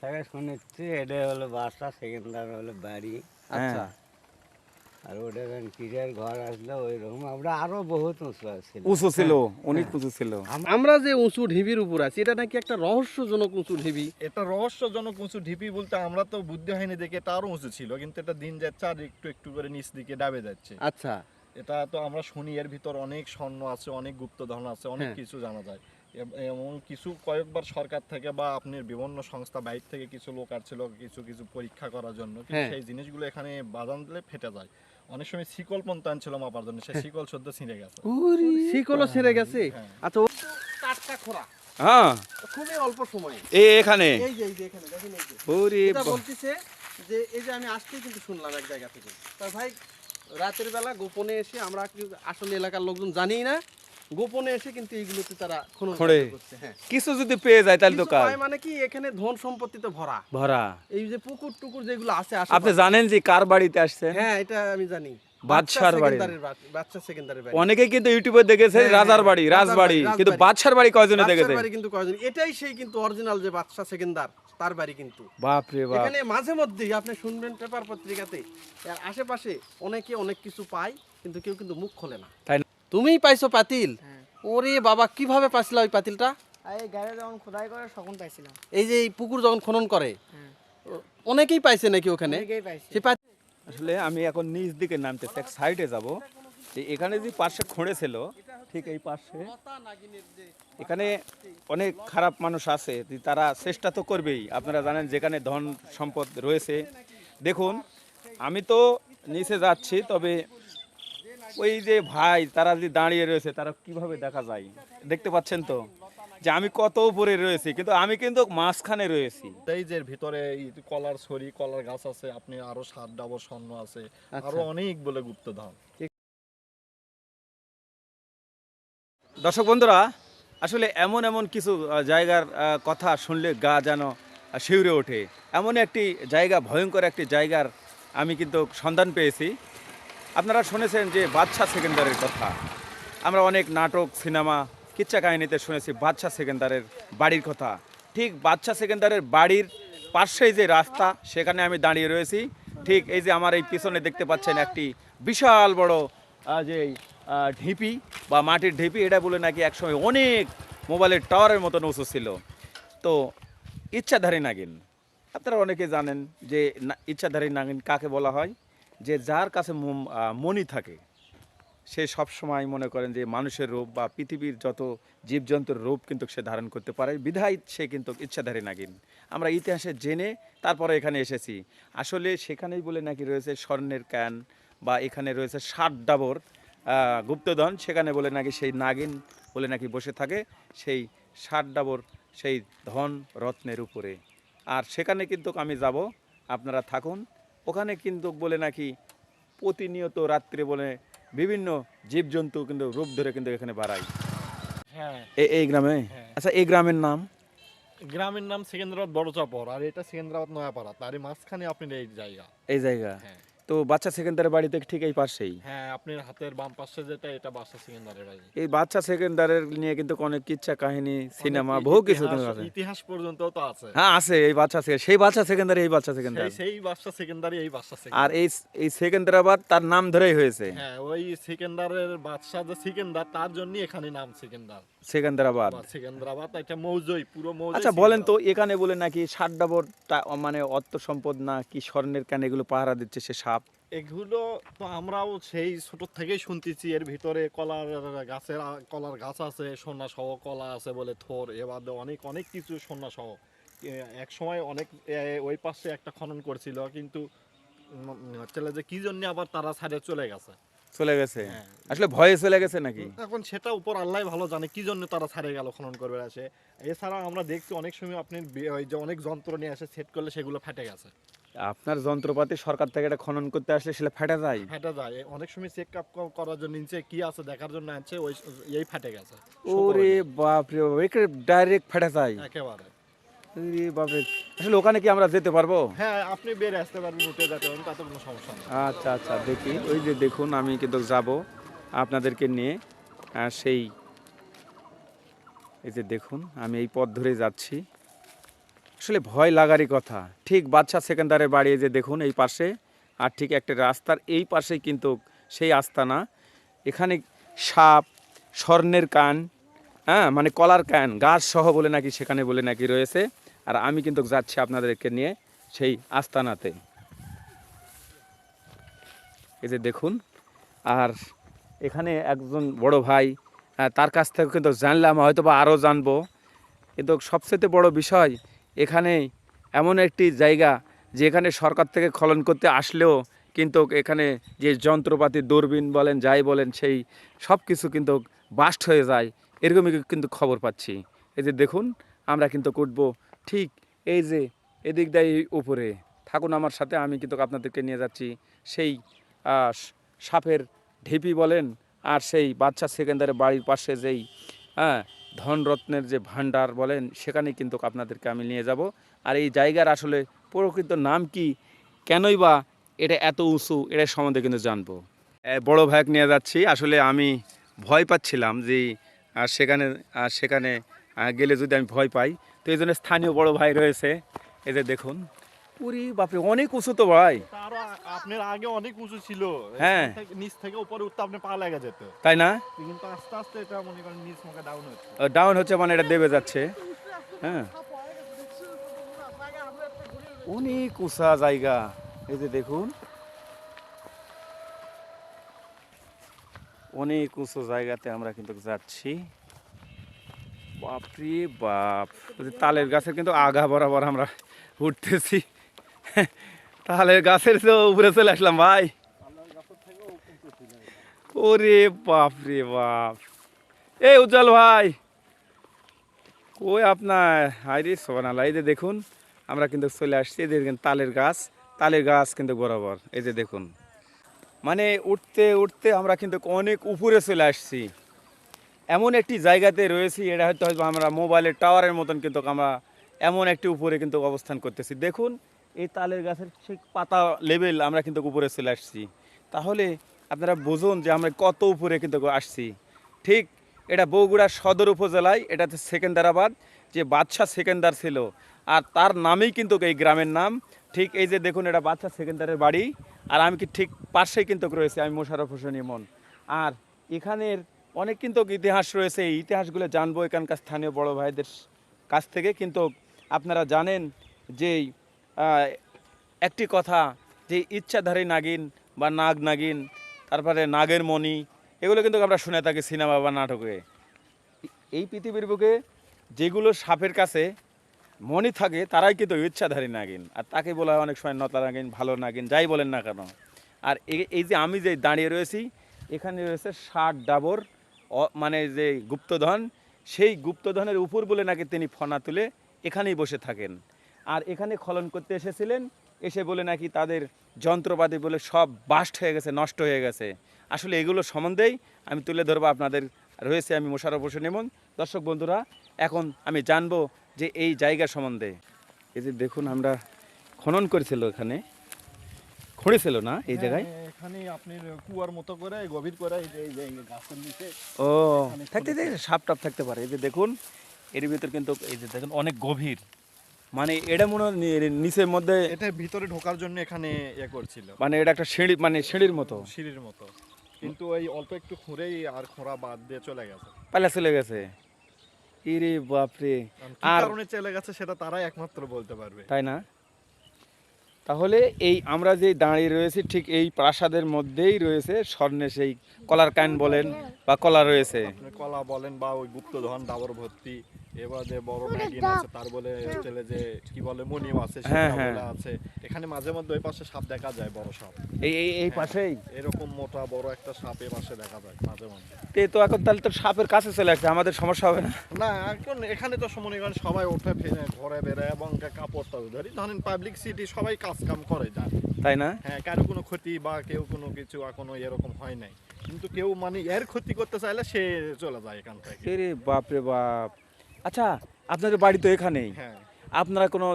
থেকে শুনেছি এটা হলো বাসা, সেকেন্ডার হলো বাড়ি। আচ্ছা। আর ওটা কিসের ঘর আসলে ওই রকম আমরা আরো বহুত উঁচু ছিল। উঁচু ছিল, অনেক উঁচু ছিল। আমরা যে উঁচু ঢিবির উপর আছি এটা নাকি একটা রহস্যজনক উঁচু ঢিবি। এটা রহস্যজনক উঁচু ঢিপি বলতে আমরা তো বুদ্ধি হয়নি দেখে এটা আরো উঁচু ছিল, কিন্তু এটা দিন যাচ্ছে আর একটু একটু করে নিচ দিকে ডাবে যাচ্ছে। আচ্ছা। এটা তো আমরা শুনি এর ভিতর অনেক স্বর্ণ আছে, অনেক গুপ্তধন আছে, অনেক হ্যাঁ। কিছু জানা যায়। এমন কিছু কয়েকবার সরকার থেকে বা আপনার বিভিন্ন সংস্থা বাইরে থেকে কিছু লোক আসছিল কিছু কিছু পরীক্ষা করার জন্য, কিন্তু হ্যাঁ। সেই জিনিসগুলো এখানে বাজান দিলে ফেটে যায়। অনেক সময় শিকল পর্যন্ত আনছিল মাপার জন্য, সেই শিকল সদ্য ছিঁড়ে গেছে। শিকলও ছেড়ে গেছে। হ্যাঁ। আচ্ছা, টাটকা খোরা হ্যাঁ, খুবই অল্প সময়ে। এখানে এই যে এখানে দেখেন, এই যে ওরে এটা বলতিছে যে এই যে আমি আজকেই কিন্তু শুনলাম এক জায়গা থেকে। তা ভাই রাতের বেলা গোপনে এসে আমরা আসলে এলাকার লোকজন জানি না, গোপনে এসে কিন্তু এইগুলোতে তারা খনন খোঁড়ে। করছে। হ্যাঁ, কিছু যদি পেয়ে যায় তাহলে তো কিছু কাজ পায় মানে কি এখানে ধন সম্পত্তিতে ভরা। ভরা। এই যে পুকুর টুকুর যেগুলো আছে আপনি আশেপাশে। জানেন যে কার বাড়িতে আসছেন? হ্যাঁ, এটা আমি জানি। বাদশার বাড়ি। বাদশা সেকেন্দারের বাড়ি। অনেকেই কিন্তু ইউটিউবে দেখেছে হ্যাঁ, রাজার বাড়ি, রাজবাড়ি, রাজবাড়ি। কিন্তু বাদশার বাড়ি কয়জনে দেখেছে? বাদশার বাড়ি কিন্তু কয়জন, এটাই সেই কিন্তু অরিজিনাল যে বাদশা সেকেন্দার তার বাড়ি কিন্তু। বাপ রে বাপ। এখানে মাঝে মধ্যেই আপনি শুনবেন পেপার পত্রিকাতে এর আশেপাশে অনেকে অনেক কিছু পায়, কিন্তু কেউ কিন্তু মুখ খোলে না। তাই না? তুমিই পাইছো পাতিল? ওরে বাবা, কিভাবে পাইছিলা ওই পাতিলটা? এই গাড়ি যখন খোদাই করে তখন পাইছিলাম। এই যে এই পুকুর যখন খনন করে হ্যাঁ, অনেকেই পাইছে নাকি ওখানে? অনেকেই পাইছি। সেই পাতিল আসলে আমি এখন নিচ দিকে নামতেছি, এক সাইডে যাব। যে এখানে যে পাশে খুঁড়েছিল, ঠিক এই পাশে এখানে অনেক খারাপ মানুষ আছে, যে তারা চেষ্টা তো করবেই। আপনারা জানেন যেখানে ধন সম্পদ রয়েছে। দেখুন, আমি তো নিচে যাচ্ছি, তবে ওই যে ভাই তারা যে দাঁড়িয়ে রয়েছে তারা কিভাবে দেখা যায় দেখতে পাচ্ছেন তো, যে আমি কত উপরে রয়েছি, কিন্তু আমি কিন্তু মাঝখানে রয়েছি। এই যে ভিতরে এই কলার ছড়ি, কলার গাছ আছে, আপনি আরো 7 ডাবর স্বর্ণ আছে, আরো অনেক বলে গুপ্তধন। দর্শক বন্ধুরা, আসলে এমন এমন কিছু জায়গার কথা শুনলে গা যেন শিউরে ওঠে। এমন একটি জায়গা, ভয়ঙ্কর একটি জায়গার আমি কিন্তু সন্ধান পেয়েছি। আপনারা শুনেছেন যে বাদশা সেকেন্দারের কথা। আমরা অনেক নাটক, সিনেমা, কিচ্ছা কাহিনীতে শুনেছি বাদশা সেকেন্দারের বাড়ির কথা। ঠিক বাদশা সেকেন্দারের বাড়ির পাশেই যে রাস্তা, সেখানে আমি দাঁড়িয়ে রয়েছি। ঠিক এই যে আমার এই পিছনে দেখতে পাচ্ছেন একটি বিশাল বড় যে ঢিপি বা মাটির ঢিপি, এটা বলে নাকি একসময় অনেক মোবাইলের টাওয়ারের মতন উঁচু ছিল। তো ইচ্ছাধারী নাগিন, আপনারা অনেকে জানেন যে ইচ্ছাধারী নাগিন কাকে বলা হয়? যে যার কাছে মনি থাকে, সে সবসময় মনে করেন যে মানুষের রূপ বা পৃথিবীর যত জীবজন্তুর রূপ কিন্তু সে ধারণ করতে পারে, বিধায় সে কিন্তু ইচ্ছাধারী নাগিন। আমরা ইতিহাসে জেনে তারপরে এখানে এসেছি। আসলে সেখানেই বলে নাকি রয়েছে স্বর্ণের ক্যান, বা এখানে রয়েছে 7 ডাবর গুপ্তধন, সেখানে বলে নাকি সেই নাগিন বলে নাকি বসে থাকে সেই 7 ডাবর সেই ধন রত্নের উপরে। আর সেখানে কিন্তু আমি যাব, আপনারা থাকুন। ওখানে কিন্তু বলে নাকি প্রতিনিয়ত রাত্রে বলে বিভিন্ন জীবজন্তু কিন্তু রূপ ধরে কিন্তু এখানে বাড়ায়। হ্যাঁ, এই গ্রামে? হ্যাঁ। আচ্ছা, এই গ্রামের নাম? গ্রামের নাম সেকেন্দ্রাবাদ বড়চাপড়, আর এটা সেকেন্দ্রাবাদ নয়াপাড়া, তারই মাঝখানে আপনার এই জায়গা। এই জায়গা? হ্যাঁ, তো বাচ্চা সেকেন্দারের বাড়িতে ঠিক এই পাশেই? হ্যাঁ, আপনার হাতের বাম পাশে যেটা, এটা বাদশা সেকেন্দারের বাড়ি। এই বাচ্চা সেকেন্দারের নিয়ে কিন্তু অনেক কিচ্ছা কাহিনী, সিনেমা, বহু কিছু কিন্তু আছে। ইতিহাস পর্যন্ত তো আছে। হ্যাঁ আছে, এই বাচ্চা সেই বাচ্চা সেকেন্দার, এই বাচ্চা সেকেন্দার। সেই বাদশা সেকেন্দারি, এই বাদশা আর সেকেন্দার। এই সেকেন্দ্রাবাদ তার নাম ধরেই হয়েছে। হ্যাঁ, ওই সেকেন্দারের বাদশা যে সেকেন্দার, তার জন্য এখানে নাম সেকেন্দার সেকেন্দ্রাবাদ। বা সেকেন্দ্রাবাদ। এটা মৌজই, পুরো মৌজই। আচ্ছা বলেন তো, এখানে বলে নাকি 7 ডাবর মানে অর্থ সম্পদ না কি স্বর্ণের কান এগুলো পাহারা দিচ্ছে সে সাপ? এগুলো তো আমরাও সেই ছোট থেকেই শুনতেছি। এর ভিতরে কলার গাছ আছে, সোনা সহ কলা আছে বলে থোর, এ বাদে অনেক অনেক কিছু সোনা সহ। এক সময় অনেক ওই পাশে একটা খনন করছিল, কিন্তু হচ্ছে যে কি জন্য আবার তারা ছাড়ে চলে গেছে। চলে গেছে? হ্যাঁ। আসলে ভয়ে চলে গেছে নাকি? এখন সেটা উপর আল্লাহ ভালো জানে কি জন্য তারা ছাড়ে গেল খনন করবে আসে। এছাড়া আমরা দেখছি অনেক সময় আপনি ওই যে অনেক যন্ত্র নিয়ে আসে সেট করলে সেগুলো ফেটে গেছে। আপনার যন্ত্রপাতি সরকার থেকে এটা খনন করতে আসলে সেটা ফেটে যায়? ফেটে যায়, অনেক সময় চেক আপ করার জন্য নিচে কি আছে দেখার জন্য আনছে, ওই এই ফেটে গেছে। ওরে বাপ রে বাপ, একে ডাইরেক্ট ফেটে যায়? একেবারে। ওরে বাপ রে। আসলে ওখানে কি আমরা যেতে পারবো? হ্যাঁ, আপনি বের আসতে পারবেন, উঠে যেতে পারবেন, তাতে কোনো সমস্যা নেই। আচ্ছা আচ্ছা, দেখি। ওই যে দেখুন, আমি কিন্তু যাব আপনাদেরকে নিয়ে। এই যে দেখুন, আমি এই পথ ধরে যাচ্ছি। আসলে ভয় লাগারই কথা। ঠিক বাদশা সেকেন্দারের বাড়ি এই যে দেখুন এই পাশে, আর ঠিক একটা রাস্তার এই পাশেই কিন্তু সেই আস্তানা। এখানে সাপ, স্বর্ণের কান, হ্যাঁ মানে কলার কান গাছ সহ বলে নাকি সেখানে বলে নাকি রয়েছে। আর আমি কিন্তু যাচ্ছি আপনাদেরকে নিয়ে সেই আস্তানাতে। এই যে দেখুন, আর এখানে একজন বড় ভাই, তার কাছ থেকে কিন্তু জানলাম, হয়তো বা আরও জানবো। কিন্তু সবচেয়ে বড় বিষয় এখানে এমন একটি জায়গা যেখানে সরকার থেকে খনন করতে আসলেও কিন্তু এখানে যে যন্ত্রপাতি দূরবীন বলেন যাই বলেন সেই সব কিছু কিন্তু বাস্ট হয়ে যায়, এরকমই কিন্তু খবর পাচ্ছি। এই যে দেখুন, আমরা কিন্তু উঠবো ঠিক এই যে এদিক দিয়ে উপরে। থাকুন আমার সাথে, আমি কিন্তু আপনাদেরকে নিয়ে যাচ্ছি সেই সাপের ঢিপি বলেন আর সেই বাদশা সেকেন্দারের বাড়ির পাশে যেই ধনরত্নের যে ভাণ্ডার বলেন সেখানে কিন্তু আপনাদেরকে আমি নিয়ে যাব। আর এই জায়গার আসলে প্রকৃত নাম কি, কেনই বা এটা এত উঁচু, এটার সম্বন্ধে কিন্তু জানবো। বড় ভাইক নিয়ে যাচ্ছি। আসলে আমি ভয় পাচ্ছিলাম যে সেখানে গেলে যদি আমি ভয় পাই, তো এই জন্য স্থানীয় বড় ভাই রয়েছে। এই যে দেখুন, পুরি বাপরে অনেক উঁচু তো ভাই। তারও আপনার আগে অনেক উঁচু ছিল, হ্যাঁ। নিচ থেকে উপরে উঠতে আপনি পা লেগে যেত, তাই না? কিন্তু আস্তে আস্তে এটা মনে করেন নিচ মুখে ডাউন হচ্ছে। ডাউন হচ্ছে মানে এটা দেবে যাচ্ছে। হ্যাঁ, অনেক উঁচা জায়গা। এই যে দেখুন, অনেক উঁচু জায়গাতে আমরা কিন্তু যাচ্ছি। বাপরে বাপ, তালের গাছের কিন্তু আগা বরাবর আমরা উঠতেছি। তালের গাছের তো উপরে চলে আসলাম ভাই। ওরে বাপরে বাপ, এই উজ্জ্বল ভাই কই আপনার? হাইরে সোনালা, এই যে দেখুন আমরা কিন্তু চলে আসছি। এই যে দেখেন তালের গাছ কিন্তু বরাবর। এই যে দেখুন, মানে উঠতে উঠতে আমরা কিন্তু অনেক উপরে চলে আসছি। এমন একটি জায়গাতে রয়েছি, এটা হয়তো আমরা মোবাইলের টাওয়ারের মতন কিন্তু আমরা এমন একটি উপরে কিন্তু অবস্থান করতেছি। দেখুন এই তালের গাছের ঠিক পাতা লেভেল আমরা কিন্তু উপরে চলে আসছি। তাহলে আপনারা বুঝুন যে আমরা কত উপরে কিন্তু আসছি। ঠিক এটা বগুড়া সদর উপজেলায়, এটাতে সেকেন্দারাবাদ, যে বাদশা সেকেন্দার ছিল আর তার নামেই কিন্তু এই গ্রামের নাম। ঠিক এই যে দেখুন, এটা বাদশা সেকেন্দারের বাড়ি, আর আমি কি ঠিক পাশেই কিন্তু রয়েছে আমি মোশাররফ হোসেন ইমন। আর এখানের অনেক কিন্তু ইতিহাস রয়েছে, এই ইতিহাসগুলো জানবো এখানকার স্থানীয় বড় ভাইদের কাছ থেকে। কিন্তু আপনারা জানেন যে একটি কথা, যে ইচ্ছাধারী নাগিন বা নাগ নাগিন, তারপরে নাগের মণি, এগুলো কিন্তু আমরা শুনে থাকি সিনেমা বা নাটকে। এই পৃথিবীর বুকে যেগুলো সাপের কাছে মণি থাকে তারাই কিন্তু ইচ্ছাধারী নাগিন, আর তাকে বলা হয় অনেক সময় নতা নাগিন, ভালো নাগিন, যাই বলেন না কেন। আর এই যে আমি যে দাঁড়িয়ে রয়েছি, এখানে রয়েছে 60 ডাবর মানে যে গুপ্তধন, সেই গুপ্তধনের উপর বলে নাকি তিনি ফনা তুলে এখানেই বসে থাকেন। আর এখানে খনন করতে এসেছিলেন, এসে বলে নাকি তাদের যন্ত্রপাতি বলে সব বাস্ট হয়ে গেছে, নষ্ট হয়ে গেছে। আসলে এগুলো সম্বন্ধেই আমি তুলে ধরবো আপনাদের। রয়েছে আমি মোশাররফ হোসেন ইমন। দর্শক বন্ধুরা, এখন আমি জানবো যে এই জায়গা সম্বন্ধে। এই যে দেখুন, আমরা খনন করেছিল, এখানে খুঁড়েছিল না এই জায়গায়। এখানে আপনার কুয়ার মতো করে গভীর করে এই যে গাছের নিচে ও থাকতে সাপ টাপ থাকতে পারে। এই যে দেখুন, এর ভিতর কিন্তু এই যে দেখুন অনেক গভীর, মানে এটা মনে হয় নিচের মধ্যে, এটা ভিতরে ঢোকার জন্য এখানে করছিল, মানে এটা একটা সিঁড়ি, মানে সিঁড়ির মতো, সিঁড়ির মতো। কিন্তু এই অল্প একটু খুঁড়েই আর খোঁড়া বাদ দিয়ে চলে গেছে, পালা চলে গেছে। ইরে বাপরে, কি আর কারণে চলে গেছে সেটা তারাই একমাত্র বলতে পারবে, তাই না? তাহলে এই আমরা যে দাঁড়িয়ে রয়েছি ঠিক এই প্রাসাদের মধ্যেই রয়েছে স্বর্ণের সেই কলার কান বলেন বা কলা রয়েছে। আপনি কলা বলেন বা ওই গুপ্তধন ডাবর ভর্তি, এবার যে বড় নাগিন আছে তার বলে চলে যে কি বলে মণিও আছে, হ্যাঁ, সেটা হ্যাঁ। বলে আছে। এখানে মাঝে মধ্যে ওই পাশে সাপ দেখা যায়, বড় সাপ, এই পাশেই এরকম মোটা বড় একটা সাপ এই পাশে দেখা যায় মাঝে মধ্যে। তো এখন তাহলে তো সাপের কাছে চলে আসছে, আমাদের সমস্যা হবে না? না এখন এখানে তো মনে করেন সবাই ওঠে ফিরে ঘরে বেড়ায় এবং কাপড় টাপড় ধরি, ধরেন পাবলিক সিটি সবাই কাজ কাম করে যায়, তাই না? হ্যাঁ, কারো কোনো ক্ষতি বা কেউ কোনো কিছু এখনো এরকম হয় নাই। কিন্তু কেউ মানে এর ক্ষতি করতে চাইলে সে চলে যায় এখান থেকে। আরে বাপরে বাপ। আচ্ছা, আপনাদের বাড়ি তো এখানেই, হ্যাঁ, আপনারা কোনো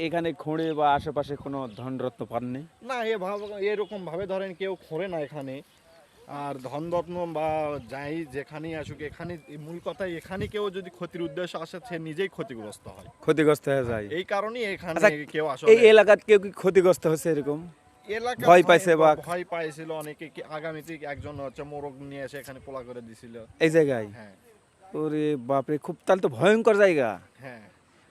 এখানে খুঁড়ে বা আশেপাশে কোনো ধনরত্ন পাননি? না এরকম ভাবে ধরেন কেউ খোঁড়ে না এখানে, আর ধনরত্ন বা যাই যেখানেই আসুক, এখানে মূল কথা এখানে কেউ যদি ক্ষতির উদ্দেশ্য আসে সে নিজেই ক্ষতিগ্রস্ত হয়। ক্ষতিগ্রস্ত হয়ে যায়। এই কারণেই এখানে আচ্ছা, কেউ এই আসলে এলাকার কেউ কি ক্ষতিগ্রস্ত হচ্ছে এরকম? এলাকা ভয় পাইছে বা ভয় পাইছিল অনেকে, কি আগামীতে একজন হচ্ছে মোরগ নিয়ে এসে এখানে পোলা করে দিছিল। এই জায়গায়? হ্যাঁ ওরে বাপরে, খুব তাহলে তো ভয়ঙ্কর জায়গা। হ্যাঁ,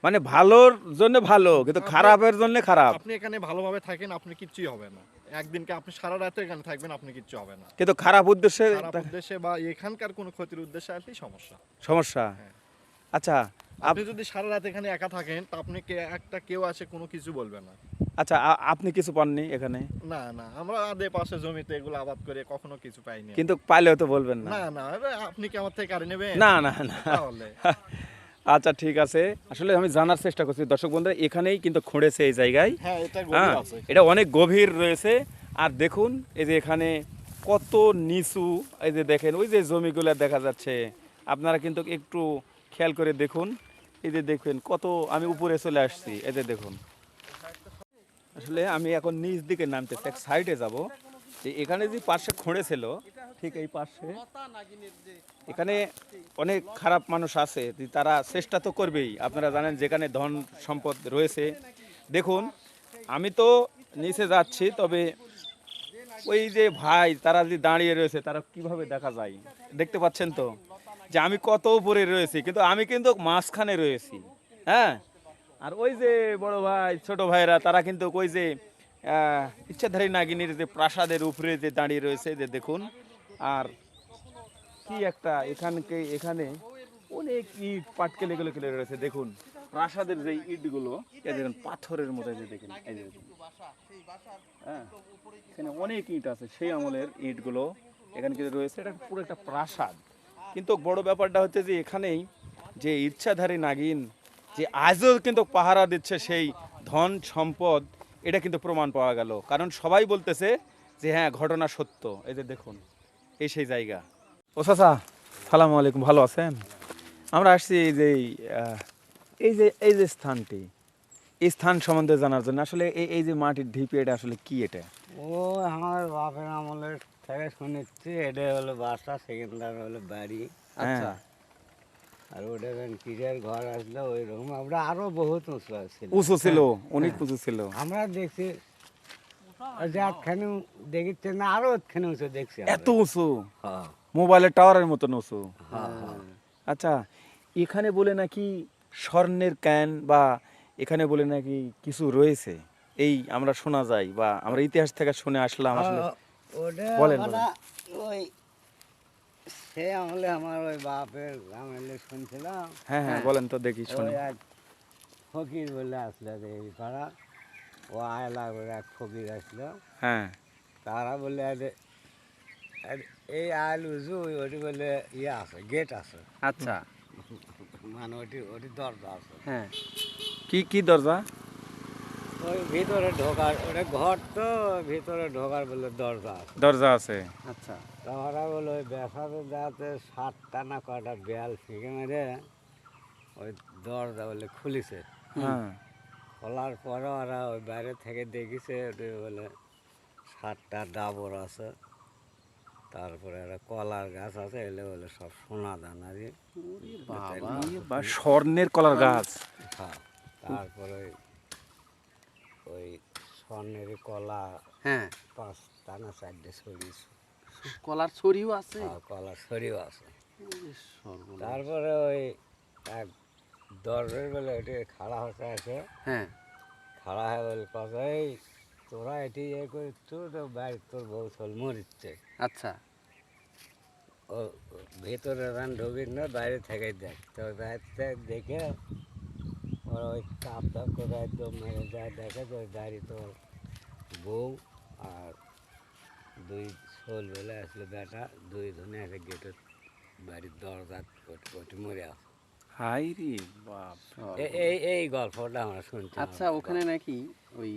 মানে ভালোর জন্য ভালো, কিন্তু খারাপের জন্য খারাপ। আপনি এখানে ভালোভাবে থাকেন, আপনি কিচ্ছুই হবে না। একদিনকে আপনি সারা রাত এখানে থাকবেন, আপনি কিচ্ছু হবে না। কিন্তু খারাপ উদ্দেশ্যে খারাপ উদ্দেশ্যে বা এখানকার কোনো ক্ষতির উদ্দেশ্যে আসলেই সমস্যা। সমস্যা। হ্যাঁ। আচ্ছা আপনি যদি সারা রাত এখানে একা থাকেন তা আপনি কেউ আসে কোনো কিছু বলবে না। আচ্ছা, আপনি কিছু পাননি এখানে? না না, আমরা আদে পাশে জমিতে এগুলো আবাদ করে কখনো কিছু পাইনি। কিন্তু পাইলেও তো বলবেন না। না না, আপনি কি আমার থেকে কাড়ে নেবেন? না না না। তাহলে আচ্ছা ঠিক আছে, আসলে আমি জানার চেষ্টা করছি দর্শক বন্ধুরা, এখানেই কিন্তু খুঁড়েছে এই জায়গায়। হ্যাঁ, এটা হ্যাঁ, গভীর আছে। এটা অনেক গভীর রয়েছে। আর দেখুন এই যে এখানে কত নিচু, এই যে দেখেন ওই যে জমিগুলো দেখা যাচ্ছে, আপনারা কিন্তু একটু খেয়াল করে দেখুন। এই যে দেখবেন কত, আমি উপরে চলে আসছি, এই যে দেখুন। আসলে আমি এখন নিচ দিকে নামতেছি, এক সাইডে যাব। যে এখানে যে পাশে খুঁড়েছিল, ঠিক এই পাশে এখানে অনেক খারাপ মানুষ আছে, তারা চেষ্টা তো করবেই। আপনারা জানেন যেখানে ধন সম্পদ রয়েছে। দেখুন আমি তো নিচে যাচ্ছি, তবে ওই যে ভাই তারা যে দাঁড়িয়ে রয়েছে, তারা কিভাবে দেখা যায় দেখতে পাচ্ছেন তো, যে আমি কত উপরে রয়েছি, কিন্তু আমি কিন্তু মাঝখানে রয়েছি। হ্যাঁ, আর ওই যে বড় ভাই ছোট ভাইরা তারা কিন্তু ওই যে ইচ্ছাধারী নাগিনীর যে প্রাসাদের উপরে যে দাঁড়িয়ে রয়েছে, যে দেখুন। আর কি একটা এখানে অনেক ইট পাটকেল এগুলো কেলে রয়েছে। দেখুন প্রাসাদের যে ইটগুলো, এই দেখুন পাথরের মতো, যে দেখেন এই যে দেখুন। হ্যাঁ, এখানে অনেক ইট আছে, সেই আমলের ইটগুলো এখানে কিন্তু রয়েছে। এটা পুরো একটা প্রাসাদ। কিন্তু বড় ব্যাপারটা হচ্ছে যে এখানেই যে ইচ্ছাধারী নাগিন যে আজও কিন্তু পাহারা দিচ্ছে সেই ধন সম্পদ, এটা কিন্তু প্রমাণ পাওয়া গেল। কারণ সবাই বলতেছে যে হ্যাঁ ঘটনা সত্য। এই যে দেখুন, এই সেই জায়গা। ও চাচা, সালাম আলাইকুম, ভালো আছেন? আমরা আসছি এই যে স্থানটি, এই স্থান সম্বন্ধে জানার জন্য। আসলে এই যে মাটির ঢিপি, এটা আসলে কি? এটা ও আমার বাপের আমলের থেকে শুনেছি, এটা হলো বাসা, সেকেন্ডার হলো বাড়ি। আচ্ছা, আর ওটা কিরের ঘর আসলে ওই রকম আমরা আরো বহুত উঁচু ছিল। উঁচু ছিল, অনেক উঁচু ছিল। আমরা দেখছি যে একখানে দেখিচ্ছে না, আরো ওখানে উঁচু দেখছি এত উঁচু, হ্যাঁ মোবাইলের টাওয়ারের মতন উঁচু। হ্যাঁ হ্যাঁ। আচ্ছা, এখানে বলে নাকি স্বর্ণের ক্যান, বা এখানে বলে নাকি কিছু রয়েছে, এই আমরা শোনা যায় বা আমরা ইতিহাস থেকে শুনে আসলাম। আসলে ওটা বলেন, আমরা ওই সে আমলে আমার ওই বাপের আমলে শুনছিলাম। হ্যাঁ হ্যাঁ, বলেন তো দেখি শুনি। ওই এক ফকির বলে আসলো এই পাড়া, ও আয়লা করে এক ফকির আসলো। হ্যাঁ, তারা বলে এই আয়ল উজু ওটি বলে ইয়ে আছে, গেট আছে, আচ্ছা, মানে ওটি দরজা আছে। হ্যাঁ, কি দরজা? ওই ভিতরে ঢোকার, ওটা ঘর তো, ভিতরে ঢোকার বলে দরজা আছে। দরজা আছে। আচ্ছা, তারা বলে ওই বেসাতে যাতে 7টা না কটা বেয়াল ফিকে মেরে ওই দরজা বলে খুলিছে। হ্যাঁ, খোলার পরে ওরা ওই বাইরে থেকে দেখিছে ওটি বলে 7টা ডাবর আছে, তারপরে একটা কলার গাছ আছে, এলে বলে সব সোনা দানা দিয়ে। বা স্বর্ণের কলার গাছ। হ্যাঁ, তারপরে ওই স্বর্ণের কলা হ্যাঁ, 5টা না 4টে ছড়ি, কলার ছড়িও আছে। কলার ছড়িও আছে। সর্বনাশ। তারপরে ওই এক দরবের বেলা ওটি খাড়া হতে আছে, হ্যাঁ, খাড়া হয়ে বলে কথা, এই তোরা এটি ইয়ে করছো তো বাইরে তোর বউ চল মরিচ্ছে। আচ্ছা, ও ভেতরে রান ঢুকিস না, বাইরে থেকে দেখ। তো বাইরে থেকে দেখে ওরা ওই কাপ টাপ করে একদম মেরে যায়, দেখে তো ওই দাঁড়িয়ে তোর বউ আর 2 শোল বলে আসলে বেটা, 2 ধনে এসে গেটের বাড়ির দরজা ওটি মরে আছে। হাই রে বাপ। এই গল্পটা আমরা শুনছি। আচ্ছা, ওখানে নাকি ওই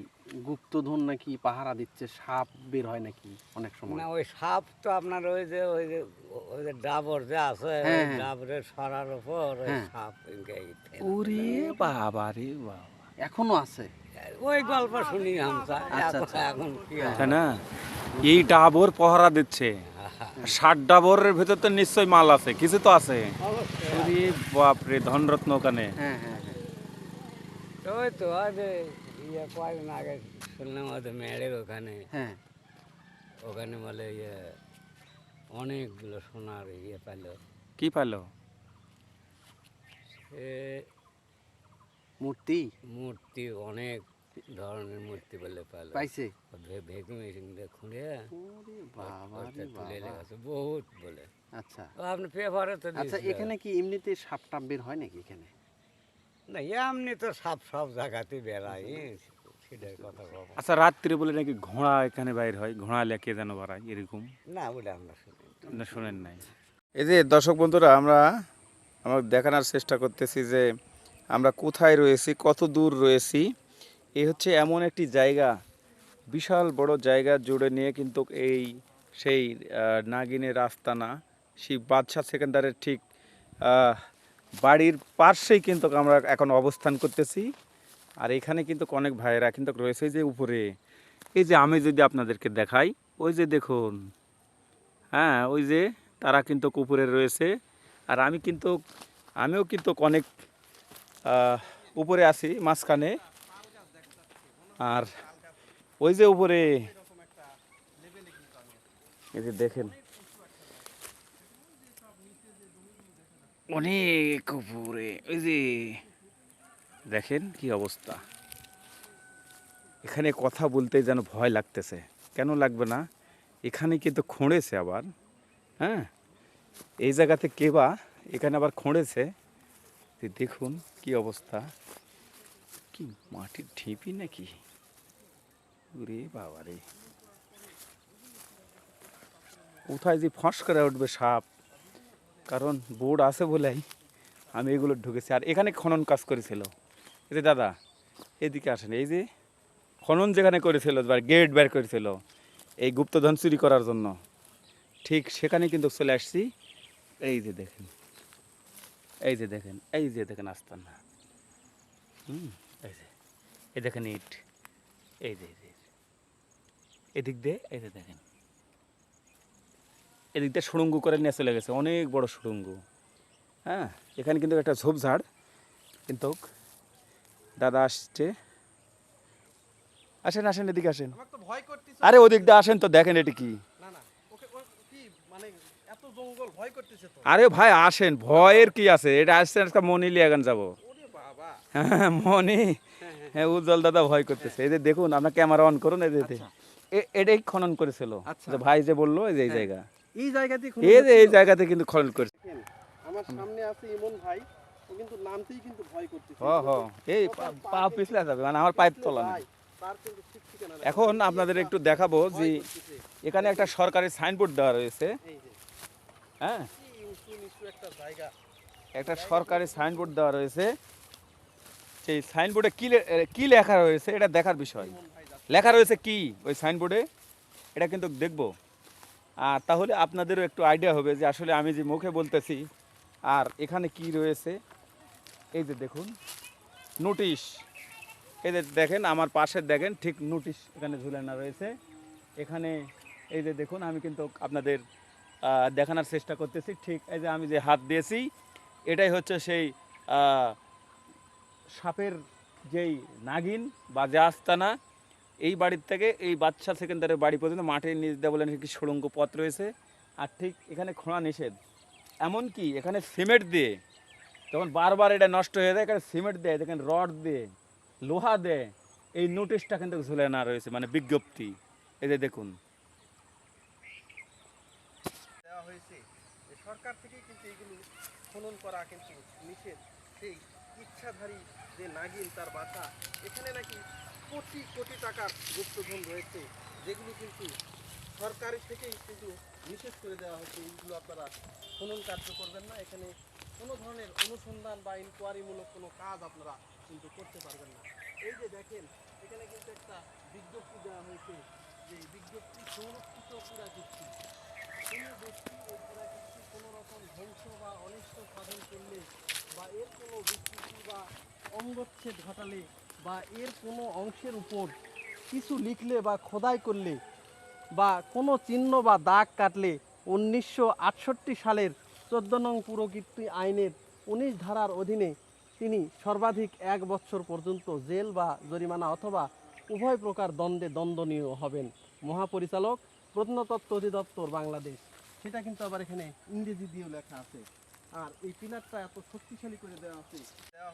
গুপ্তধন নাকি পাহারা দিচ্ছে, সাপ বের হয় নাকি অনেক সময়। না, ওই সাপ তো আপনার ওই যে ডাবর যে আছে, ওই হ্যাঁ, হ্যাঁ। ডাবরের সরার উপর ওই হ্যাঁ। সাপ ওরে বাবা রে বাবা, এখনো আছে। ওই গল্প শুনি আমরা। আচ্ছা, আচ্ছা। এখন কি তাই না? এই ডাবর পহরা দিচ্ছে। 60 ডাবরের ভেতর তো নিশ্চয়ই মাল আছে, কিছু তো আছে। ওরে বাপরে, ধনরত্ন ওখানে। হ্যাঁ হ্যাঁ হ্যাঁ তো ওই তো আজ কয়েকদিন আগে শুনলাম হয়তো মেয়ের ওখানে হ্যাঁ ওখানে বলে অনেকগুলো সোনার পেল। কি পাইলো? সে মূর্তি মূর্তি অনেক ধরনের মূর্তি বলে পেল। পাইছে ভেকি মেশিন দিয়ে খুঁড়ে ওরে বাবা রে তুলে বাবা। লেগেছে বহুত বলে। আচ্ছা ও আপনি পেপারে তো আচ্ছা দিয়েছিল। এখানে কি এমনিতে সাপ টাপ বের হয় নাকি এখানে? না এমনি তো সব জায়গাতেই বেড়ায় সেটার কথা বলবো আচ্ছা, রাত্রে বলে নাকি ঘোড়া এখানে বাইর হয়, ঘোড়া লেকে যেন বাড়ায় এরকম, না বলে আমরা শুনি। না শোনেন নাই? এই যে দর্শক বন্ধুরা, আমরা দেখানোর চেষ্টা করতেছি যে আমরা কোথায় রয়েছি, কত দূর রয়েছি। এই হচ্ছে এমন একটি জায়গা, বিশাল বড় জায়গা জুড়ে নিয়ে কিন্তু সেই নাগিনের আস্তানা, সেই বাদশাহ সেকেন্দারের ঠিক বাড়ির পাশেই কিন্তু আমরা এখন অবস্থান করতেছি। আর এখানে কিন্তু অনেক ভাইয়েরা কিন্তু রয়েছে যে উপরে। এই যে আমি যদি আপনাদেরকে দেখাই, ওই যে দেখুন, হ্যাঁ ওই যে তারা কিন্তু উপরে রয়েছে। আর আমিও কিন্তু অনেক উপরে আছি মাঝখানে। আর ওই যে উপরে, এই যে দেখেন অনেক উপরে, ওই যে দেখেন কি অবস্থা। এখানে কথা বলতে যেন ভয় লাগতেছে। কেন লাগবে না, এখানে কিন্তু খুঁড়েছে আবার। হ্যাঁ, এই জায়গাতে কে বা এখানে আবার খুঁড়েছে। দেখুন কি অবস্থা, কি মাটির ঢিপি নাকি? ওরে বাবা রে, কোথায় যে ফস করে উঠবে সাপ। কারণ বোর্ড আছে বলেই আমি এগুলো ঢুকেছি। আর এখানে খনন কাজ করেছিল। এই যে দাদা এদিকে আসেন, এই যে খনন যেখানে করেছিল, গেট বের করেছিল এই গুপ্তধন চুরি করার জন্য, ঠিক সেখানে কিন্তু চলে আসছি। এই যে দেখেন, এই যে দেখেন, এই যে দেখেন আস্তানা। এই যে এই দেখেন ইট, এই যে এদিক দিয়ে, এই যে দেখেন এদিক দিয়ে সুড়ঙ্গ করে নিয়ে চলে গেছে, অনেক বড় সুড়ঙ্গ। হ্যাঁ, এখানে কিন্তু একটা ঝোপঝাড়, কিন্তু দাদা আসছে। আসেন আসেন, এদিকে আসেন। আমার তো ভয় করতেছে। আরে ওদিক দিয়ে আসেন তো, দেখেন এটি কি। না না ওকে কি মানে এত জঙ্গল ভয় করতেছে তো। আরে ভাই আসেন, ভয়ের কি আছে, এটা আসছে একটা মনি লিয়াগান যাবো। ওরে বাবা হ্যাঁ মনি, হ্যাঁ উজ্জ্বল দাদা ভয় করতেছে। এই যে দেখুন, আপনার ক্যামেরা অন করুন, এই যে এটাই খনন করেছিল। আচ্ছা। যে ভাই যে বললো এই যে এই জায়গা, এই জায়গাতে এই যে এই জায়গাতে কিন্তু খনন করেছে। আমার সামনে আছে ইমন ভাই, ও কিন্তু নামতেই কিন্তু ভয় করতেছে। এই পা পিছলে যাবে, মানে আমার পায়ের তলা নেই। ভাই, তার কিন্তু ঠিক ঠিকানা নাই। এখন আপনাদের একটু দেখাবো যে ভয় করতেছে। এখানে একটা সরকারি সাইনবোর্ড দেওয়া রয়েছে। এই যে হ্যাঁ, কি উঁচু নিচু একটা জায়গা। একটা সরকারি সাইনবোর্ড দেওয়া রয়েছে। সেই সাইনবোর্ডে কি লেখা রয়েছে এটা দেখার বিষয়। লেখা রয়েছে কি ওই সাইনবোর্ডে, এটা কিন্তু দেখবো। আর তাহলে আপনাদেরও একটু আইডিয়া হবে যে আসলে আমি যে মুখে বলতেছি আর এখানে কি রয়েছে। এই যে দেখুন নোটিশ, এই যে দেখেন আমার পাশে দেখেন ঠিক নোটিশ এখানে ঝুলানো রয়েছে। এখানে এই যে দেখুন, আমি কিন্তু আপনাদের দেখানোর চেষ্টা করতেছি। ঠিক এই যে আমি যে হাত দিয়েছি, এটাই হচ্ছে সেই সাপের যেই নাগিন বা যে আস্তানা। এই বাড়ির থেকে এই বাদশাহ সেকেন্দারের বাড়ি পর্যন্ত মাটির নিচ দিয়ে বলেন কি সুড়ঙ্গ পথ রয়েছে। আর ঠিক এখানে খোঁড়া নিষেধ, এমনকি এখানে সিমেন্ট দিয়ে, তখন বারবার এটা নষ্ট হয়ে যায়, এখানে সিমেন্ট দেয়, দেখেন রড দিয়ে, লোহা দেয়, এই নোটিশটা কিন্তু ঝুলে না রয়েছে, মানে বিজ্ঞপ্তি। এই যে দেখুন, দেওয়া হয়েছে যে সরকার থেকে কিন্তু এগুলো খনন করা কিন্তু নিষেধ। সেই ইচ্ছাধারী যে নাগিন তার বাসা, এখানে নাকি কোটি কোটি টাকার গুপ্তধন রয়েছে, যেগুলো কিন্তু সরকারের থেকেই কিন্তু নিষেধ করে দেওয়া হয়েছে। এইগুলো আপনারা খনন কার্য করবেন না, এখানে কোনো ধরনের অনুসন্ধান বা ইনকোয়ারিমূলক কোনো কাজ আপনারা কিন্তু করতে পারবেন না। এই যে দেখেন এখানে কিন্তু একটা বিজ্ঞপ্তি দেওয়া হয়েছে, যে বিজ্ঞপ্তি সংরক্ষিত পুরাকীর্তি। কোনো ব্যক্তি এই পুরাকীর্তি কোনো রকম ধ্বংস বা অনিষ্ট সাধন করলে, বা এর কোনো বিকৃতি বা অঙ্গচ্ছেদ ঘটালে, বা এর কোনো অংশের উপর কিছু লিখলে বা খোদাই করলে, বা কোনো চিহ্ন বা দাগ কাটলে 1968 সালের 14 নং পুরকীর্তি আইনের 19 ধারার অধীনে তিনি সর্বাধিক 1 বছর পর্যন্ত জেল বা জরিমানা অথবা উভয় প্রকার দণ্ডে দণ্ডনীয় হবেন। মহাপরিচালক প্রত্নতত্ত্ব অধিদপ্তর বাংলাদেশ। সেটা কিন্তু আবার এখানে ইংরেজি দিয়েও লেখা আছে। আর এই পিলারটা এত শক্তিশালী করে দেওয়া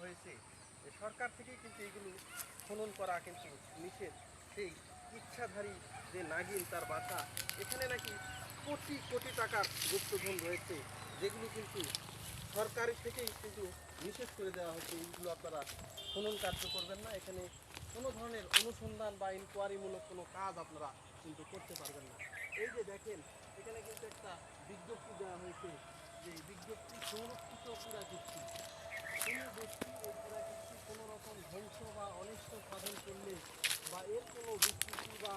হয়েছে যে সরকার থেকেই কিন্তু এগুলো খনন করা কিন্তু নিষেধ। সেই ইচ্ছাধারী যে নাগিন তার বাসা, এখানে নাকি কোটি কোটি টাকার গুপ্তধন রয়েছে, যেগুলো কিন্তু সরকারের থেকেই কিন্তু নিষেধ করে দেওয়া হচ্ছে। এইগুলো আপনারা খনন কার্য করবেন না, এখানে কোনো ধরনের অনুসন্ধান বা ইনকোয়ারিমূলক কোনো কাজ আপনারা কিন্তু করতে পারবেন না। এই যে দেখেন, এখানে কিন্তু একটা বিজ্ঞপ্তি দেওয়া হয়েছে যে বিজ্ঞপ্তি সংরক্ষিত পুরাকীর্তি। কোনো ব্যক্তি এই পুরাকীর্তি কোনো রকম ধ্বংস বা অনিষ্ট সাধন করলে বা এর কোনো বিকৃতি বা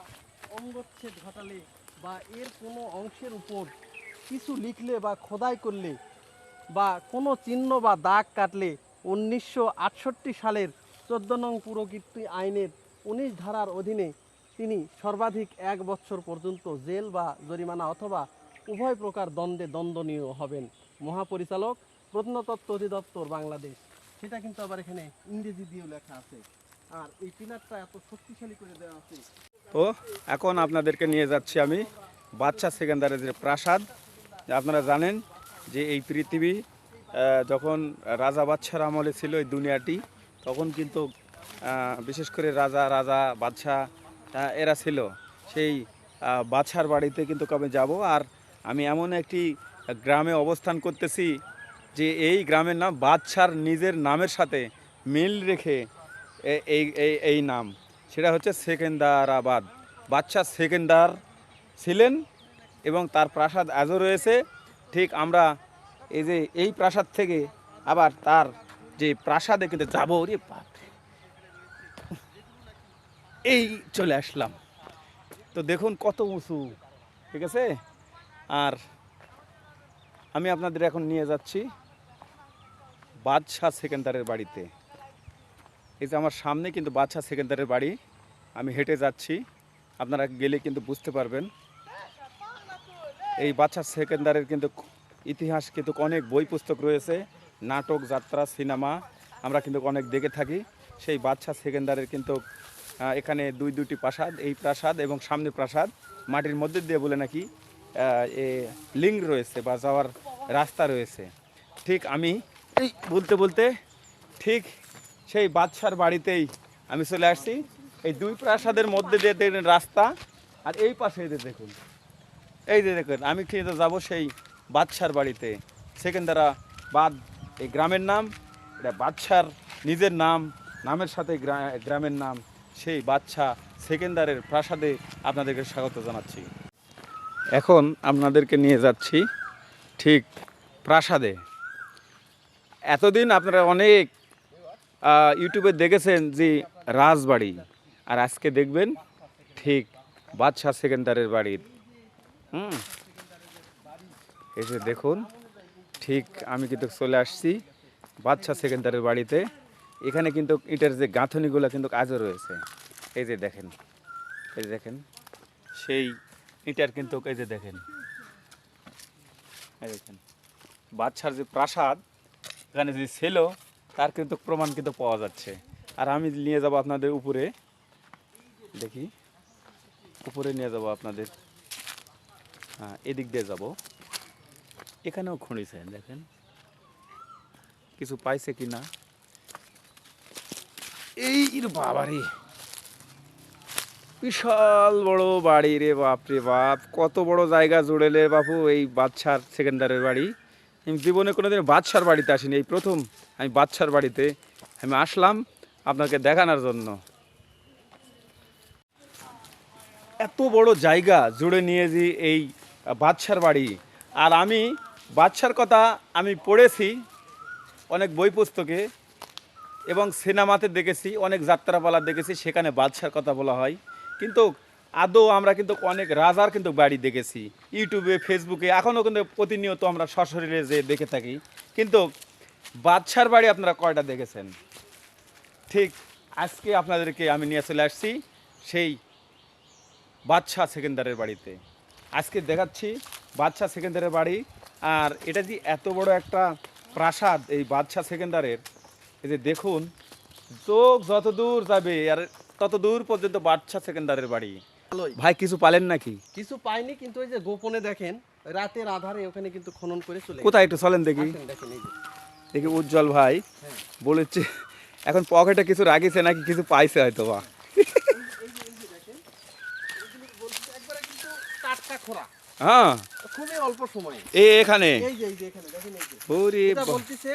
অঙ্গচ্ছেদ ঘটালে বা এর কোনো অংশের উপর কিছু লিখলে বা খোদাই করলে বা কোনো চিহ্ন বা দাগ কাটলে 1968 সালের 14 নং পুরকীর্তি আইনের 19 ধারার অধীনে তিনি সর্বাধিক 1 বছর পর্যন্ত জেল বা জরিমানা অথবা উভয় প্রকার দণ্ডে দণ্ডনীয় হবেন। মহাপরিচালক প্রত্নতত্ত্ব অধিদপ্তর বাংলাদেশ। সেটা কিন্তু আবার এখানে ইংরেজি দিয়েও লেখা আছে। আর এই পিলারটা এত শক্তিশালী করে দেওয়া আছে। তো এখন আপনাদেরকে নিয়ে যাচ্ছি আমি বাদশাহ সেকেন্দারের যে প্রাসাদ। আপনারা জানেন যে এই পৃথিবী যখন রাজা বাদশার আমলে ছিল এই দুনিয়াটি, তখন কিন্তু বিশেষ করে রাজা বাদশাহ এরা ছিল। সেই বাদশার বাড়িতে কিন্তু কবে যাব। আর আমি এমন একটি গ্রামে অবস্থান করতেছি যে এই গ্রামের নাম বাদশার নিজের নামের সাথে মিল রেখে এই নাম, সেটা হচ্ছে সেকেন্দারাবাদ। বাদশাহ সেকেন্দার ছিলেন এবং তার প্রাসাদ আজও রয়েছে। ঠিক আমরা এই যে এই প্রাসাদ থেকে আবার তার যে প্রাসাদে কিন্তু যাবো, রে বাপ, এই চলে আসলাম। তো দেখুন কত উঁচু, ঠিক আছে। আর আমি আপনাদের এখন নিয়ে যাচ্ছি বাদশাহ সেকেন্দারের বাড়িতে। এই যে আমার সামনে কিন্তু বাদশাহ সেকেন্দারের বাড়ি, আমি হেঁটে যাচ্ছি, আপনারা গেলে কিন্তু বুঝতে পারবেন। এই বাদশাহ সেকেন্দারের কিন্তু ইতিহাস কিন্তু অনেক বই পুস্তক রয়েছে, নাটক, যাত্রা, সিনেমা আমরা কিন্তু অনেক দেখে থাকি। সেই বাদশাহ সেকেন্দারের কিন্তু এখানে দুইটি প্রাসাদ, এই প্রাসাদ এবং সামনে প্রাসাদ মাটির মধ্যে দিয়ে বলে নাকি লিঙ্ক রয়েছে বা যাওয়ার রাস্তা রয়েছে। ঠিক আমি এই বলতে বলতে ঠিক সেই বাদশার বাড়িতেই আমি চলে আসছি। এই দুই প্রাসাদের মধ্যে দিয়ে দেখলেন রাস্তা, আর এই পাশে দেখুন, এই যে দেখুন আমি কিন্তু যাবো সেই বাদশার বাড়িতে। সেকেন্দারাবাদ এই গ্রামের নাম, এটা বাদশার নিজের নামের সাথে গ্রামের নাম। সেই বাদশাহ সেকেন্দারের প্রাসাদে আপনাদেরকে স্বাগত জানাচ্ছি। এখন আপনাদেরকে নিয়ে যাচ্ছি ঠিক প্রাসাদে। এতদিন আপনারা অনেক ইউটিউবে দেখেছেন যে রাজবাড়ি, আর আজকে দেখবেন ঠিক বাদশাহ সেকেন্দারের বাড়ির এসে দেখুন, ঠিক আমি কিন্তু চলে আসছি বাদশাহ সেকেন্দারের বাড়িতে। এখানে কিন্তু ইটের যে গাঁথনিগুলো কিন্তু আজও রয়েছে। এই যে দেখেন, এই যে দেখেন সেই ইটার কিন্তু এই যে দেখেন, এই দেখেন বাদশার যে প্রাসাদ এখানে যে ছিল তার কিন্তু প্রমাণ কিন্তু পাওয়া যাচ্ছে। আর আমি নিয়ে যাব আপনাদের উপরে, দেখি উপরে নিয়ে যাব আপনাদের, হ্যাঁ এদিক দিয়ে যাব। এখানেও খুঁড়িছেন, দেখেন কিছু পাইছে কি না। এই বাবারে বিশাল বড় বাড়ি রে বাপ রে বাপ, কত বড় জায়গা জুড়েলে বাপু এই বাদশার সেকেন্দারের বাড়ি। আমি জীবনে কোনোদিন বাদশার বাড়িতে আসিনি, এই প্রথম আমি বাদশার বাড়িতে আমি আসলাম আপনাকে দেখানোর জন্য। এত বড় জায়গা জুড়ে নিয়ে যে এই বাদশার বাড়ি। আর আমি বাদশার কথা আমি পড়েছি অনেক বই পুস্তকে এবং সিনেমাতে দেখেছি, অনেক যাত্রাপালা দেখেছি, সেখানে বাদশার কথা বলা হয়। কিন্তু আদৌ আমরা কিন্তু অনেক রাজার কিন্তু বাড়ি দেখেছি ইউটিউবে, ফেসবুকে, এখনও কিন্তু প্রতিনিয়ত আমরা সশরীরে যে দেখে থাকি। কিন্তু বাদশার বাড়ি আপনারা কয়টা দেখেছেন? ঠিক আজকে আপনাদেরকে আমি নিয়ে চলে আসছি সেই বাদশাহ সেকেন্দারের বাড়িতে। আজকে দেখাচ্ছি বাদশাহ সেকেন্দারের বাড়ি। আর এটা যে এত বড় একটা প্রাসাদ এই বাদশাহ সেকেন্দারের, এই যে দেখুন চোখ যত দূর যাবে আর তত দূর পর্যন্ত বাদশাহ সেকেন্দারের বাড়ি। ভালোই। ভাই কিছু পালেন নাকি? কিছু পাইনি, কিন্তু ওই যে গোপনে দেখেন রাতের আধারে ওখানে কিন্তু খনন করে চলে গেছে। কোথায় একটু চলেন দেখি। আসেন, দেখেন এই যে। দেখি উজ্জ্বল ভাই হ্যাঁ। বলেছে এখন পকেটে কিছু রাখিছে নাকি কিছু পাইছে হয়তো বা। এই যে দেখেন, এগুলো বলছি একবারে কিন্তু টাটকা খোরা, হ্যাঁ খুবই অল্প সময়ে। এখানে এই যে এখানে দেখেন, এই যে ওরে এটা বাহ। বলতিছে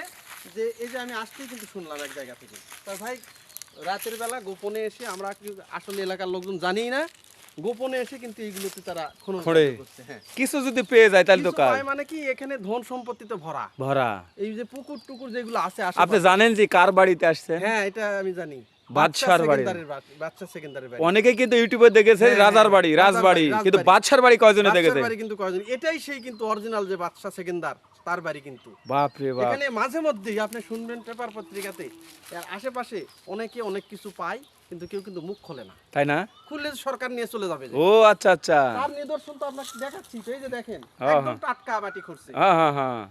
যে এই যে আমি আসতেই কিন্তু শুনলাম এক জায়গা থেকে। তা ভাই রাতের বেলা গোপনে এসে, আমরা কি আসলে এলাকার লোকজন জানি না, গোপনে এসে কিন্তু এইগুলোতে তারা খনন খোঁড়ে। করছে। হ্যাঁ, কিছু যদি পেয়ে যায় তাহলে তো কিছু কাজ পায় মানে কি এখানে ধন সম্পত্তিতে ভরা। ভরা। এই যে পুকুর টুকুর যেগুলো আছে আপনি আশেপাশে। জানেন যে কার বাড়িতে আসছে? হ্যাঁ, এটা আমি জানি। বাদশার বাড়ি। বাদশাহ সেকেন্দারের বাড়ি। অনেকে কিন্তু ইউটিউবে দেখেছে হ্যাঁ, রাজার বাড়ি, রাজবাড়ি, কিন্তু বাদশার বাড়ি কয়জনে বাদশার দেখেছে? বাড়ি কিন্তু কয়জন, এটাই সেই কিন্তু অরিজিনাল যে বাদশাহ সেকেন্দার, তার বাড়ি কিন্তু। বাপ রে বাপ। এখানে মাঝে মধ্যেই আপনি শুনবেন পেপার পত্রিকাতে এর আশেপাশে অনেকে অনেক কিছু পায়, কিন্তু কেউ কিন্তু মুখ খোলে না। তাই না? খুললে সরকার নিয়ে চলে যাবে যে। ও আচ্ছা আচ্ছা। তার নিদর্শন তো আপনাকে দেখাচ্ছি তো, এই যে দেখেন হ্যাঁ, একদম টাটকা বাটি করছে হ্যাঁ হ্যাঁ হ্যাঁ।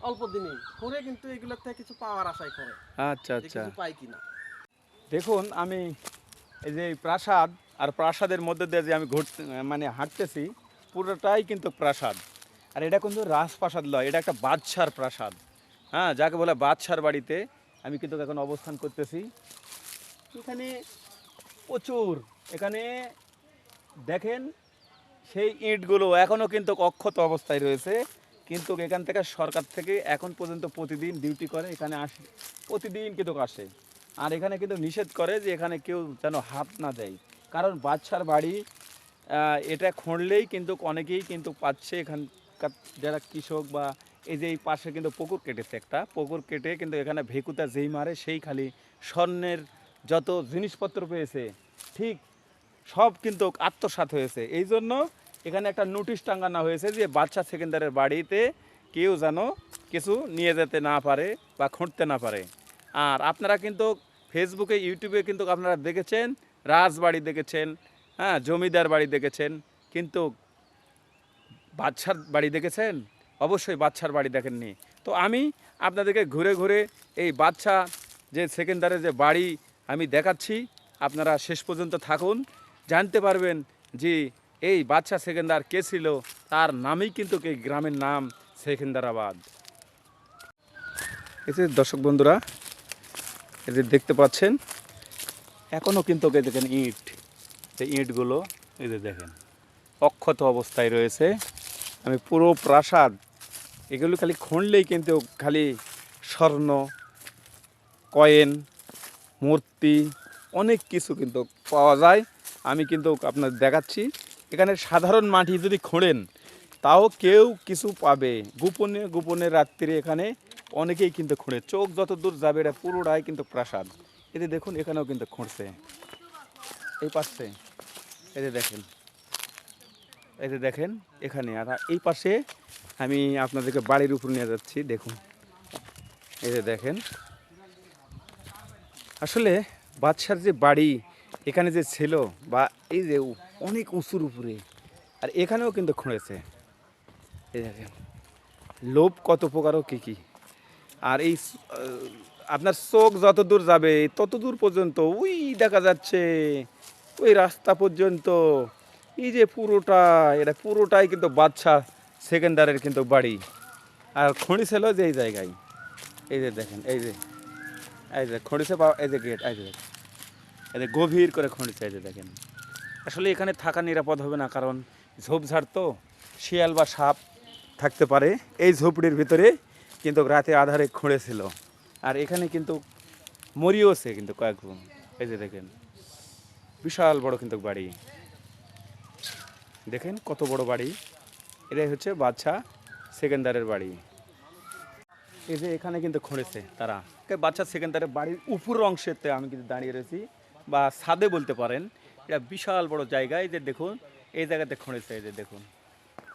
অল্প দিনেই করে, কিন্তু এগুলোর থেকে কিছু পাওয়ার আশাই করে আচ্ছা যে আচ্ছা। কিছু পাই কিনা। দেখুন আমি এই যে এই প্রাসাদ আর প্রাসাদের মধ্যে দিয়ে যে আমি ঘুরতে মানে হাঁটতেছি, পুরোটাই কিন্তু প্রাসাদ। আর এটা কিন্তু রাজপ্রাসাদ নয়, এটা একটা বাদশার প্রাসাদ। হ্যাঁ, যাকে বলে বাদশার বাড়িতে আমি কিন্তু এখন অবস্থান করতেছি। এখানে প্রচুর, এখানে দেখেন সেই ইঁটগুলো এখনও কিন্তু অক্ষত অবস্থায় রয়েছে, কিন্তু এখান থেকে সরকার থেকে এখন পর্যন্ত প্রতিদিন ডিউটি করে, এখানে আসে, প্রতিদিন কিন্তু আসে। আর এখানে কিন্তু নিষেধ করে যে এখানে কেউ যেন হাত না দেয়, কারণ বাদশার বাড়ি এটা খুঁড়লেই কিন্তু অনেকেই কিন্তু পাচ্ছে এখানকার যারা কৃষক, বা এই যে এই পাশে কিন্তু পুকুর কেটেছে, একটা পুকুর কেটে কিন্তু এখানে ভেকুতা যেই মারে সেই খালি স্বর্ণের যত জিনিসপত্র পেয়েছে ঠিক সব কিন্তু আত্মসাৎ হয়েছে। এই জন্য এখানে একটা নোটিশ টাঙানো হয়েছে যে বাদশাহ সেকেন্দারের বাড়িতে কেউ যেন কিছু নিয়ে যেতে না পারে বা খুঁড়তে না পারে। আর আপনারা কিন্তু ফেসবুকে, ইউটিউবে কিন্তু আপনারা দেখেছেন রাজবাড়ি দেখেছেন, হ্যাঁ, জমিদার বাড়ি দেখেছেন, কিন্তু বাদশার বাড়ি দেখেছেন? অবশ্যই বাদশার বাড়ি দেখেননি। তো আমি আপনাদেরকে ঘুরে ঘুরে এই বাদশাহ যে সেকেন্দারের যে বাড়ি আমি দেখাচ্ছি, আপনারা শেষ পর্যন্ত থাকুন, জানতে পারবেন যে এই বাদশাহ সেকেন্দার কে ছিল, তার নামেই কিন্তু এই গ্রামের নাম সেকেন্দারাবাদ। এই যে দর্শক বন্ধুরা, এই যে দেখতে পাচ্ছেন এখনও কিন্তু দেখেন ইট, এই ইটগুলো এই যে দেখেন অক্ষত অবস্থায় রয়েছে। আমি পুরো প্রাসাদ এগুলো খালি খুঁড়লেই কিন্তু খালি স্বর্ণ, কয়েন, মূর্তি, অনেক কিছু কিন্তু পাওয়া যায়। আমি কিন্তু আপনাদের দেখাচ্ছি, এখানে সাধারণ মাটি যদি খোঁড়েন তাও কেউ কিছু পাবে। গোপনে গোপনে রাত্রিরে এখানে অনেকেই কিন্তু খুঁড়ে, চোখ যত দূর যাবে এটা পুরোটাই কিন্তু প্রাসাদ। এতে দেখুন এখানেও কিন্তু খুঁড়ছে, এই পাশে এই যে দেখেন, এই যে দেখেন এখানে। আর এই পাশে আমি আপনাদেরকে বাড়ির উপর নিয়ে যাচ্ছি, দেখুন এই যে দেখেন। আসলে বাদশার যে বাড়ি এখানে যে ছিল, বা এই যে অনেক উঁচুর উপরে, আর এখানেও কিন্তু খুঁড়েছে। এই দেখেন লোভ কত প্রকারও কী কী। আর এই আপনার চোখ যত দূর যাবে তত দূর পর্যন্ত ওই দেখা যাচ্ছে ওই রাস্তা পর্যন্ত, এই যে পুরোটা, এটা পুরোটাই কিন্তু বাদশাহ সেকেন্দারের কিন্তু বাড়ি। আর খড়ি ছিল যে এই জায়গায়, এই যে দেখেন, এই যে খড়িছে, এই যে গেট, এই যে দেখেন, এই যে গভীর করে খড়িছে, এই যে দেখেন। আসলে এখানে থাকা নিরাপদ হবে না, কারণ ঝোপঝাড় তো, শিয়াল বা সাপ থাকতে পারে। এই ঝোপড়ির ভিতরে কিন্তু রাতে আধারে খুঁড়েছিল। আর এখানে কিন্তু মরিওছে কিন্তু কয়েকজন, এই যে দেখেন বিশাল বড় কিন্তু বাড়ি, দেখেন কত বড় বাড়ি। এটাই হচ্ছে বাদশাহ সেকেন্দারের বাড়ি। এই যে এখানে কিন্তু খুঁড়েছে তারা, বাদশাহ সেকেন্দারের বাড়ির উপর অংশেতে আমি কিন্তু দাঁড়িয়ে রয়েছি, বা ছাদে বলতে পারেন। এটা বিশাল বড় জায়গায়, যে দেখুন এই জায়গাতে খুঁড়েছে, এই যে দেখুন,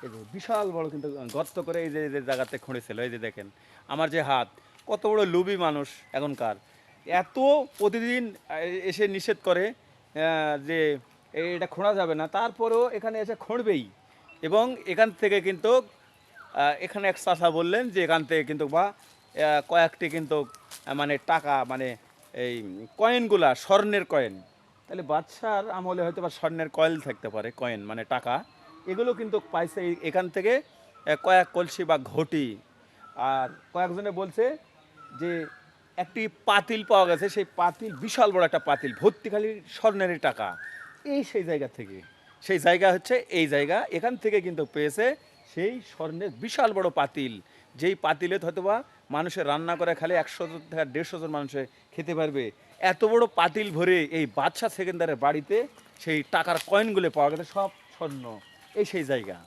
এই যে বিশাল বড় কিন্তু গর্ত করে এই যে জায়গাতে খুঁড়েছিল। এই যে দেখেন আমার যে হাত, কত বড় লোভী মানুষ এখনকার, এত প্রতিদিন এসে নিষেধ করে যে এটা খোঁড়া যাবে না, তারপরেও এখানে এসে খুঁড়বেই। এবং এখান থেকে কিন্তু এখানে এক চাচা বললেন যে এখান থেকে কিন্তু বা কয়েকটি কিন্তু মানে টাকা মানে এই কয়েনগুলা স্বর্ণের কয়েন, তাহলে বাদশার আমলে হয়তো বা স্বর্ণের কয়েন থাকতে পারে, কয়েন মানে টাকা, এগুলো কিন্তু পাইছে এখান থেকে কয়েক কলসি বা ঘটি। আর কয়েকজনে বলছে যে একটি পাতিল পাওয়া গেছে, সেই পাতিল বিশাল বড় একটা পাতিল ভর্তি খালি স্বর্ণের টাকা, এই সেই জায়গা থেকে, সেই জায়গা হচ্ছে এই জায়গা, এখান থেকে কিন্তু পেয়েছে সেই স্বর্ণের বিশাল বড় পাতিল, যেই পাতিলে হয়তো বা মানুষের রান্না করে খালি 100 থেকে 150 জন মানুষে খেতে পারবে। এত বড় পাতিল ভরে এই বাদশা সেকেন্দারের বাড়িতে সেই টাকার কয়েনগুলো পাওয়া গেছে, সব স্বর্ণ, এই সেই জায়গা।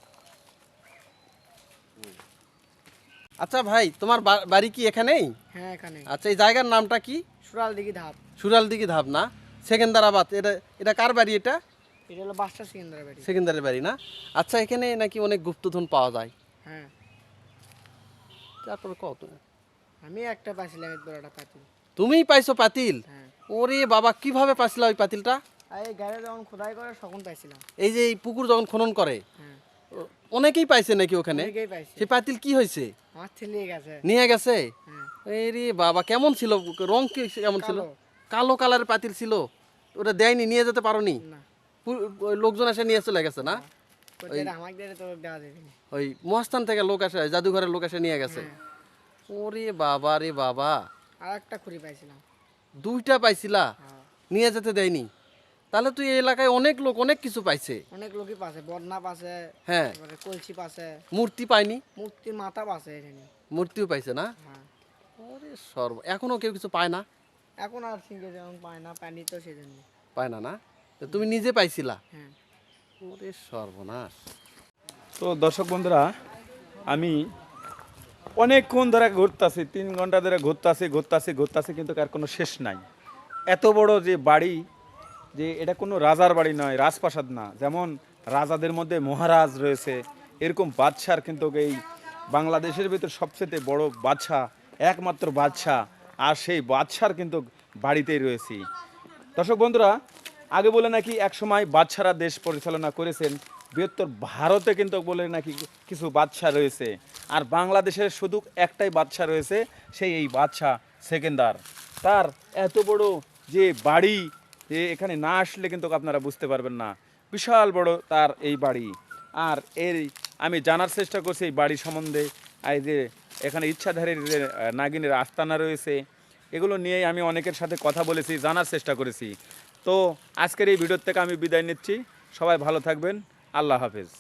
আচ্ছা ভাই, তোমার বাড়ি কি এখানেই? হ্যাঁ এখানে আচ্ছা, এই জায়গার নামটা কি? সুরাল দিঘি ধাপ। সুরাল দিঘি ধাপ না? সেকেন্দারাবাদ, এটা এটা কার বাড়ি এটা? এটা হলো বাদশা সিকান্দারের বাড়ি। সেকেন্দারের বাড়ি না? আচ্ছা, এখানে নাকি অনেক গুপ্তধন পাওয়া যায়, হ্যাঁ তারপরে কত? আমি একটা পাইছিলাম, এত বড় একটা পাতিল। তুমিই পাইছো পাতিল? হ্যাঁ, ওরে বাবা, কিভাবে পাইছিলা ওই পাতিলটা? আর এই গাড়ি যখন খোদাই করে তখন পাইছিলাম। এই যে এই পুকুর যখন খনন করে হ্যাঁ, অনেকেই পাইছে নাকি ওখানে? অনেকেই পাইছে। সেই পাতিল কি হয়েছে? আমার ছেলে গেছে। নিয়ে গেছে? হ্যাঁ, রে বাবা, কেমন ছিল? রং কি কেমন ছিল? কালো। কালো কালারের পাতিল ছিল। ওটা দেয়নি, নিয়ে যেতে পারোনি? না, ওই লোকজন এসে নিয়ে চলে গেছে না? ওইটা আমাকে দিয়ে তো দেওয়া যাবে না। ওই মহাস্থান থেকে লোক আসে, জাদুঘরের লোক এসে নিয়ে গেছে। হ্যাঁ, ওরে বাবা রে বাবা, আর একটা খুঁড়ি পাইছিলাম। দুইটা পাইছিলা, হ্যাঁ, নিয়ে যেতে দেয়নি? তাহলে তুই এই এলাকায় অনেক লোক অনেক কিছু পাইছে। অনেক লোকই পাশে, বদনা পাশে, হ্যাঁ, তারপরে কলসি পাশে, মূর্তি পাইনি? মূর্তির মাথা পাশে এখানে। মূর্তিও পাইছে না? হ্যাঁ, ওরে এখনো কেউ কিছু পায় না? এখন আর সিঙ্গে যেমন পায় না, পানি তো সেজন্য। পায় না না? তো তুমি নিজে পাইছিলা? হ্যাঁ, ওরে সর্বনাশ। তো দর্শক বন্ধুরা, আমি অনেকক্ষণ ধরে ঘুরতাছি, 3 ঘন্টা ধরে ঘুরতাছি, কিন্তু আর কোনো শেষ নাই। এত বড় যে বাড়ি, যে এটা কোনো রাজার বাড়ি নয়, রাজপ্রাসাদ না, যেমন রাজাদের মধ্যে মহারাজ রয়েছে, এরকম বাদশার কিন্তু এই বাংলাদেশের ভিতর সবচেয়ে বড় বাদশা, একমাত্র বাদশা, আর সেই বাদশার কিন্তু বাড়িতেই রয়েছি। দর্শক বন্ধুরা, আগে বলে নাকি একসময় বাদশারা দেশ পরিচালনা করেছেন, বৃহত্তর ভারতে কিন্তু বলে নাকি কিছু বাদশা রয়েছে, আর বাংলাদেশের শুধু একটাই বাদশা রয়েছে, সেই এই বাদশা সেকেন্দার। তার এত বড় যে বাড়ি, যে এখানে না আসলে কিন্তু আপনারা বুঝতে পারবেন না, বিশাল বড় তার এই বাড়ি। আর আমি জানার চেষ্টা করছি এই বাড়ি সম্বন্ধে, এই যে এখানে ইচ্ছাধারীর যে নাগিনের আস্তানা রয়েছে, এগুলো নিয়েই আমি অনেকের সাথে কথা বলেছি, জানার চেষ্টা করেছি। তো আজকের এই ভিডিও থেকে আমি বিদায় নিচ্ছি, সবাই ভালো থাকবেন, আল্লাহ হাফেজ।